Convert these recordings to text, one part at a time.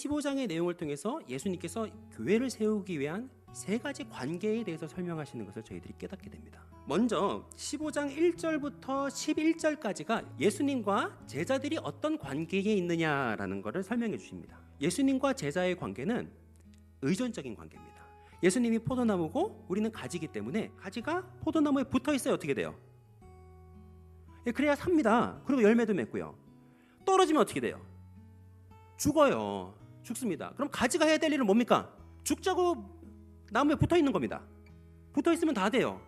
15장의 내용을 통해서 예수님께서 교회를 세우기 위한 세 가지 관계에 대해서 설명하시는 것을 저희들이 깨닫게 됩니다. 먼저 15장 1절부터 11절까지가 예수님과 제자들이 어떤 관계에 있느냐라는 것을 설명해 주십니다. 예수님과 제자의 관계는 의존적인 관계입니다. 예수님이 포도나무고 우리는 가지이기 때문에 가지가 포도나무에 붙어 있어야 어떻게 돼요? 그래야 삽니다. 그리고 열매도 맺고요. 떨어지면 어떻게 돼요? 죽어요. 죽습니다. 그럼 가지가 해야 될 일은 뭡니까? 죽자고 나무에 붙어 있는 겁니다. 붙어 있으면 다 돼요.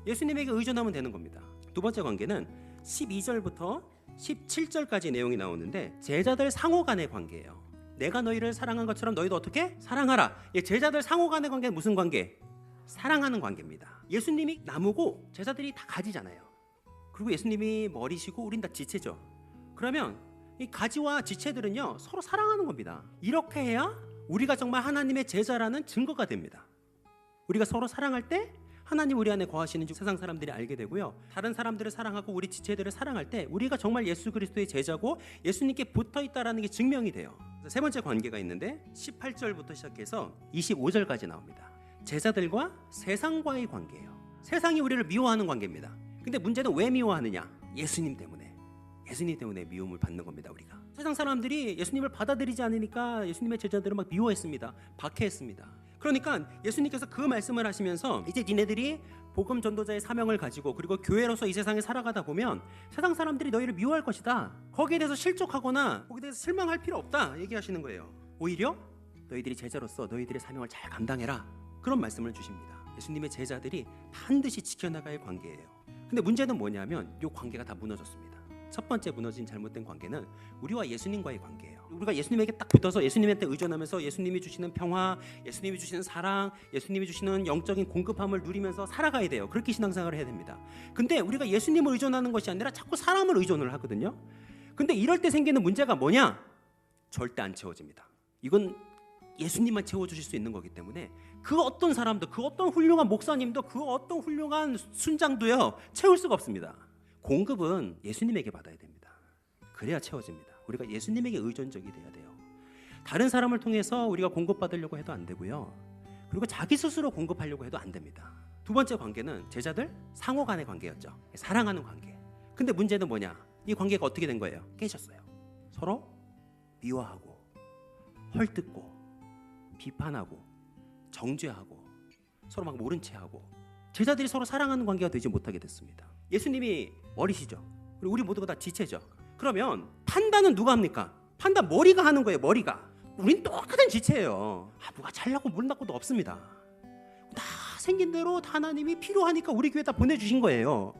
예수님에게 의존하면 되는 겁니다. 두 번째 관계는 12절부터 17절까지 내용이 나오는데 제자들 상호 간의 관계예요. 내가 너희를 사랑한 것처럼 너희도 어떻게? 사랑하라. 제자들 상호 간의 관계는 무슨 관계? 사랑하는 관계입니다. 예수님이 나무고 제자들이 다 가지잖아요. 그리고 예수님이 머리시고 우린 다 지체죠. 그러면 이 가지와 지체들은요 서로 사랑하는 겁니다. 이렇게 해야 우리가 정말 하나님의 제자라는 증거가 됩니다. 우리가 서로 사랑할 때 하나님 우리 안에 거하시는 줄 세상 사람들이 알게 되고요. 다른 사람들을 사랑하고 우리 지체들을 사랑할 때 우리가 정말 예수 그리스도의 제자고 예수님께 붙어있다라는 게 증명이 돼요. 세 번째 관계가 있는데 18절부터 시작해서 25절까지 나옵니다. 제자들과 세상과의 관계예요. 세상이 우리를 미워하는 관계입니다. 근데 문제는 왜 미워하느냐? 예수님 때문에. 예수님 때문에 미움을 받는 겁니다. 우리가 세상 사람들이 예수님을 받아들이지 않으니까 예수님의 제자들을 막 미워했습니다. 박해했습니다. 그러니까 예수님께서 그 말씀을 하시면서 이제 니네들이 복음 전도자의 사명을 가지고 그리고 교회로서 이 세상에 살아가다 보면 세상 사람들이 너희를 미워할 것이다. 거기에 대해서 실족하거나 거기에 대해서 실망할 필요 없다 얘기하시는 거예요. 오히려 너희들이 제자로서 너희들의 사명을 잘 감당해라. 그런 말씀을 주십니다. 예수님의 제자들이 반드시 지켜나갈 관계예요. 근데 문제는 뭐냐면 이 관계가 다 무너졌습니다. 첫 번째 무너진 잘못된 관계는 우리와 예수님과의 관계예요. 우리가 예수님에게 딱 붙어서 예수님한테 의존하면서 예수님이 주시는 평화, 예수님이 주시는 사랑, 예수님이 주시는 영적인 공급함을 누리면서 살아가야 돼요. 그렇게 신앙생활을 해야 됩니다. 근데 우리가 예수님을 의존하는 것이 아니라 자꾸 사람을 의존을 하거든요. 근데 이럴 때 생기는 문제가 뭐냐? 절대 안 채워집니다. 이건 예수님만 채워주실 수 있는 거기 때문에 그 어떤 사람도, 그 어떤 훌륭한 목사님도, 그 어떤 훌륭한 순장도요 채울 수가 없습니다. 공급은 예수님에게 받아야 됩니다. 그래야 채워집니다. 우리가 예수님에게 의존적이 돼야 돼요. 다른 사람을 통해서 우리가 공급받으려고 해도 안 되고요. 그리고 자기 스스로 공급하려고 해도 안 됩니다. 두 번째 관계는 제자들 상호 간의 관계였죠. 사랑하는 관계. 근데 문제는 뭐냐? 이 관계가 어떻게 된 거예요? 깨졌어요. 서로 미워하고 헐뜯고 비판하고 정죄하고 서로 막 모른 체하고 제자들이 서로 사랑하는 관계가 되지 못하게 됐습니다. 예수님이 머리시죠. 그리고 우리 모두가 다 지체죠. 그러면 판단은 누가 합니까? 판단 머리가 하는 거예요. 머리가. 우린 똑같은 지체예요. 누가 잘나고 못나고도 없습니다. 다 생긴 대로 하나님이 필요하니까 우리 교회 다 보내주신 거예요.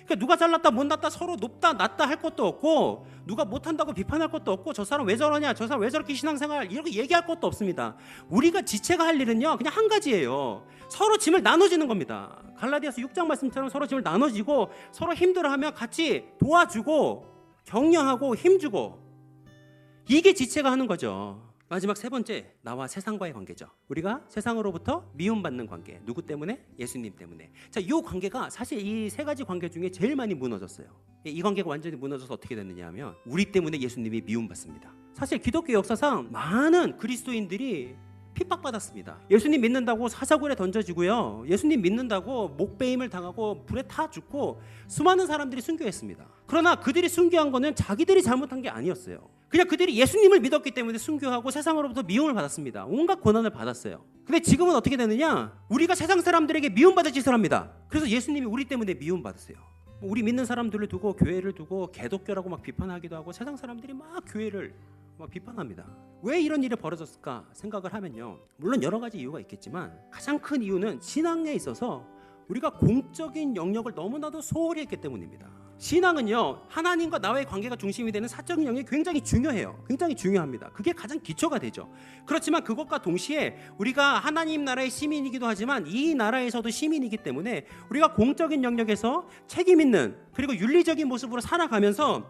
그러니까 누가 잘났다 못났다 서로 높다 낮다 할 것도 없고 누가 못한다고 비판할 것도 없고 저 사람 왜 저러냐 저 사람 왜 저렇게 신앙생활 이렇게 얘기할 것도 없습니다. 우리가 지체가 할 일은요 그냥 한 가지예요. 서로 짐을 나눠지는 겁니다. 갈라디아서 6장 말씀처럼 서로 짐을 나눠지고 서로 힘들어하면 같이 도와주고 격려하고 힘주고 이게 지체가 하는 거죠. 마지막 세 번째, 나와 세상과의 관계죠. 우리가 세상으로부터 미움받는 관계. 누구 때문에? 예수님 때문에. 자, 이 관계가 사실 이 세 가지 관계 중에 제일 많이 무너졌어요. 이 관계가 완전히 무너져서 어떻게 됐느냐 하면 우리 때문에 예수님이 미움받습니다. 사실 기독교 역사상 많은 그리스도인들이 핍박받았습니다. 예수님 믿는다고 사자굴에 던져지고요. 예수님 믿는다고 목베임을 당하고 불에 타 죽고 수많은 사람들이 순교했습니다. 그러나 그들이 순교한 거는 자기들이 잘못한 게 아니었어요. 그냥 그들이 예수님을 믿었기 때문에 순교하고 세상으로부터 미움을 받았습니다. 온갖 고난을 받았어요. 근데 지금은 어떻게 되느냐? 우리가 세상 사람들에게 미움받을 짓을 합니다. 그래서 예수님이 우리 때문에 미움받으세요. 우리 믿는 사람들을 두고 교회를 두고 개독교라고 막 비판하기도 하고 세상 사람들이 막 교회를 막 비판합니다. 왜 이런 일이 벌어졌을까 생각을 하면요. 물론 여러 가지 이유가 있겠지만 가장 큰 이유는 신앙에 있어서 우리가 공적인 영역을 너무나도 소홀히 했기 때문입니다. 신앙은요 하나님과 나와의 관계가 중심이 되는 사적인 영역이 굉장히 중요해요. 굉장히 중요합니다. 그게 가장 기초가 되죠. 그렇지만 그것과 동시에 우리가 하나님 나라의 시민이기도 하지만 이 나라에서도 시민이기 때문에 우리가 공적인 영역에서 책임 있는 그리고 윤리적인 모습으로 살아가면서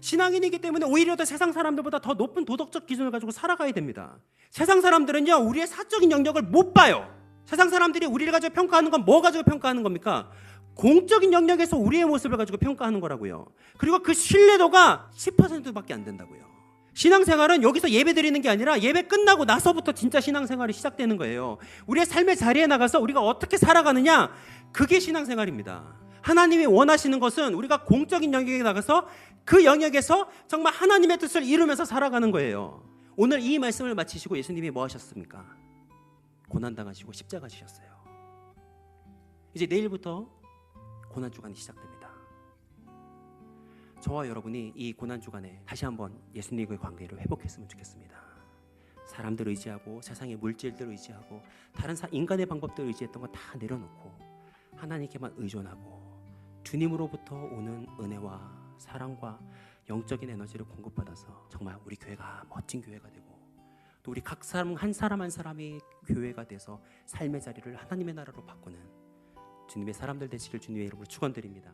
신앙인이기 때문에 오히려 더 세상 사람들보다 더 높은 도덕적 기준을 가지고 살아가야 됩니다. 세상 사람들은요 우리의 사적인 영역을 못 봐요. 세상 사람들이 우리를 가지고 평가하는 건 뭐 가지고 평가하는 겁니까? 공적인 영역에서 우리의 모습을 가지고 평가하는 거라고요. 그리고 그 신뢰도가 10%밖에 안 된다고요. 신앙생활은 여기서 예배 드리는 게 아니라 예배 끝나고 나서부터 진짜 신앙생활이 시작되는 거예요. 우리의 삶의 자리에 나가서 우리가 어떻게 살아가느냐, 그게 신앙생활입니다. 하나님이 원하시는 것은 우리가 공적인 영역에 나가서 그 영역에서 정말 하나님의 뜻을 이루면서 살아가는 거예요. 오늘 이 말씀을 마치시고 예수님이 뭐 하셨습니까? 고난당하시고 십자가 지셨어요. 이제 내일부터 고난주간이 시작됩니다. 저와 여러분이 이 고난주간에 다시 한번 예수님과의 관계를 회복했으면 좋겠습니다. 사람들 의지하고 세상의 물질들 의지하고 다른 인간의 방법들 의지했던 거 다 내려놓고 하나님께만 의존하고 주님으로부터 오는 은혜와 사랑과 영적인 에너지를 공급받아서 정말 우리 교회가 멋진 교회가 되고 또 우리 각 사람 한 사람 한 사람이 교회가 돼서 삶의 자리를 하나님의 나라로 바꾸는 주님의 사람들 되시길 주님의 이름으로 축원드립니다.